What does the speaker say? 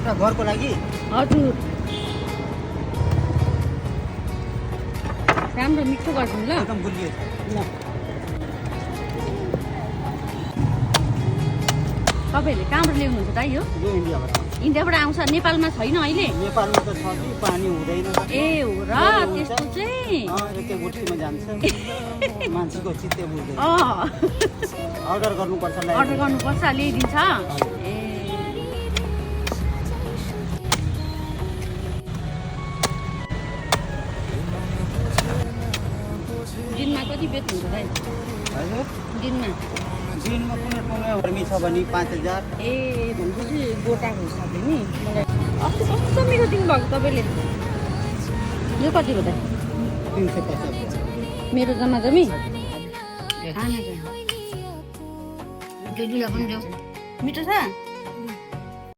एउटा घरको लागि हजुर राम्रो मिठो गर्छौँ ल एकदम गुलियो छ। ल तपाईँहरूले कहाँबाट ल्याउनुहुन्छ दाइ हो यो इन्डियाबाट आउँछ। इन्डियाबाट आउँछ नेपालमा छैन अहिले नेपालमा त छ कि पानी हुँदैन। ए हो र त्यस्तो चाहिँ एकैमुठीमा जान्छ मान्छेको चित्ते बुझ्दैन। अँ अर्डर गर्नुपर्छ अर्डर गर्नुपर्छ ल्याइदिन्छ ए दिनमा कति बेच्नुहुन्छ दाइ हजुर दिनमा दिनमा कुनै ठाउँमा गर्मी छ भने 5000। ए भनेपछि गोटाको हिसाबले नि मलाई अस्ति कस्तो मिठो दिनुभएको तपाईँले यो कति हो त 350। मेरो जम्मा जमी मिठो छ